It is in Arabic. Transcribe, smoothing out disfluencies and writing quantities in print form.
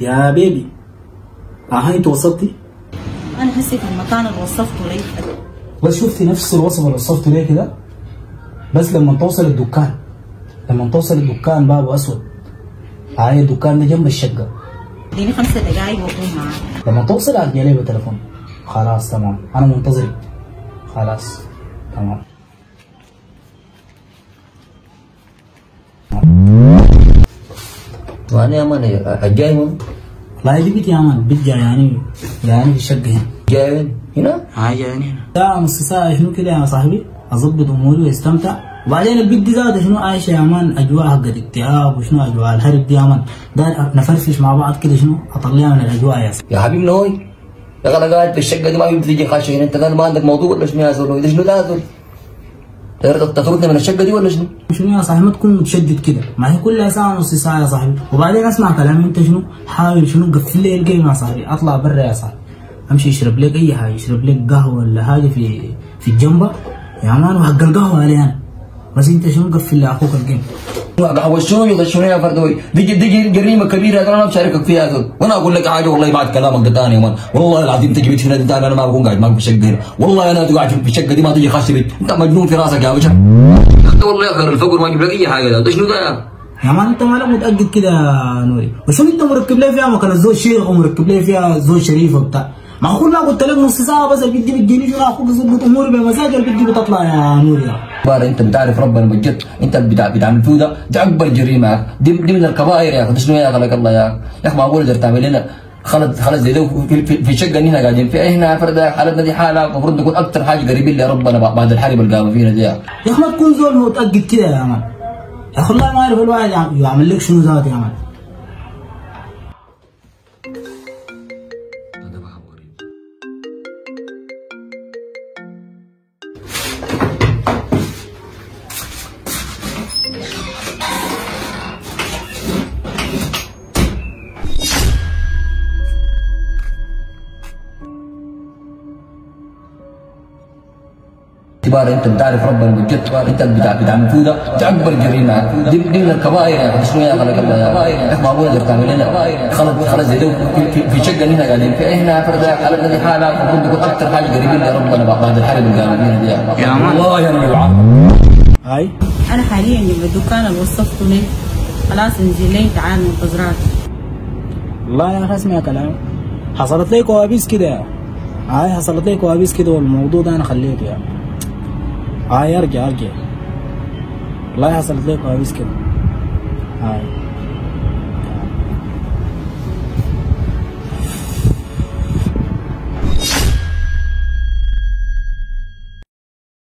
يا بيبي هاي انت وصلتي؟ انا هسه في المكان اللي وصفته لي. بس شفتي نفس الوصف اللي وصفته ليه كده؟ بس لما توصل الدكان، بابه اسود. هاي الدكان ده جنب الشقه. اديني 5 دقايق واكون معاك. لما توصل ارجع لي بالتليفون. خلاص تمام، انا منتظرك. خلاص تمام. وانا يا مان الجاي من؟ والله يجي بيت يا مان، بيت يعني في الشقه هنا. جاي من هنا؟ جاي هنا. ساعة نص ساعة شنو كده يا صاحبي، اظبط اموري واستمتع، وبعدين البيت دي ذاته شنو عايشه يا مان اجواء حق الاكتئاب وشنو اجواء الهرب دي يا مان، ده نفرفش مع بعض كده شنو اطلعها من الاجواء يا حبيبي نوي يا اخي انا قاعد في الشقه دي ما يمكن تيجي خاشه هنا، انت قال ما عندك موضوع ولا شنو يا زول؟ ده شنو ده يا زول؟ تطردني من الشقه دي ولا شنو؟ شنو يا صاحبي ما تكون متشدد كده، ما هي كلها ساعة نص ساعة يا صاحبي، وبعدين اسمع كلامي انت شنو؟ حاول شنو قفل لي الجيم يا صاحبي، اطلع برا يا صاحبي، امشي اشرب لك اي حاجة، اشرب لك قهوة ولا حاجة في الجنبة يا مان، وحق القهوة علي انا، بس انت شنو قفل لي اخوك الجيم. قهوة شنو يغشوني يا فردوي؟ دي جريمة كبيرة انا بشاركك فيها يا زول، وانا اقول لك حاجة والله بعد كلامك ده ثاني يا مان، والله العظيم تجي بيت هنا ثاني انا ما بكون قاعد معك في الشقة هنا، والله انا تقعد في الشقة دي ما تجي خاش بيت، انت مجنون في راسك يا باشا. والله يا خير الفقر ما يجيب لك اي حاجة، ده شنو ده يا مان؟ انت مالك متأكد كده يا نوري؟ وشنو انت مركب لي فيها مكان الزول شيخ ومركب لي فيها زول شريف وبتاع؟ ما كل ما قلت لك نص ساعة بس البت دي بتجيني شنو اخوك يظبط اموري بمزاج، البت دي بتطلع يا نوري يا بار. انت بتعرف ربنا بجد، انت بتعمل فيه ده اكبر جريمه، دي من الكبائر يا اخي. شنو يا خلق الله يا اخي؟ معقول تقدر تعمل لنا خلط زي ده في شقه هنا قاعدين في هنا فرده حالتنا دي حاله المفروض نكون اكثر حاجه قريبين لربنا بعد الحرب اللي قاموا فينا دي يا اخي. ما تكون زول متاكد كده يا مان يا اخي، والله ما اعرف الواحد يعمل لك شنو ذات يا مان. اعتبار انت بتعرف ربنا بجد، انت بتعمل فيه ده اكبر جريمه، دي من الكبائر يا اخي. شنو يا خلق الله يا اخي؟ معقول تقدر تعمل لنا خلط زي ده في شقه هنا قاعدين في هنا فرده حالتنا دي حاله المفروض نكون اكثر حاجه قريبين لربنا بعد الحرب اللي قاموا فينا دي يا مان. والله انا بالعافيه. هاي انا حاليا جنب الدكان اللي وصفته لي، خلاص انزل لي تعال منتظراك. والله يا اخي اسمع كلامي، حصلت لي كوابيس كده، هاي حصلت لي كوابيس كده، والموضوع ده انا خليته يعني. هاي ارجع والله حصلت لي كوابيس كده. هاي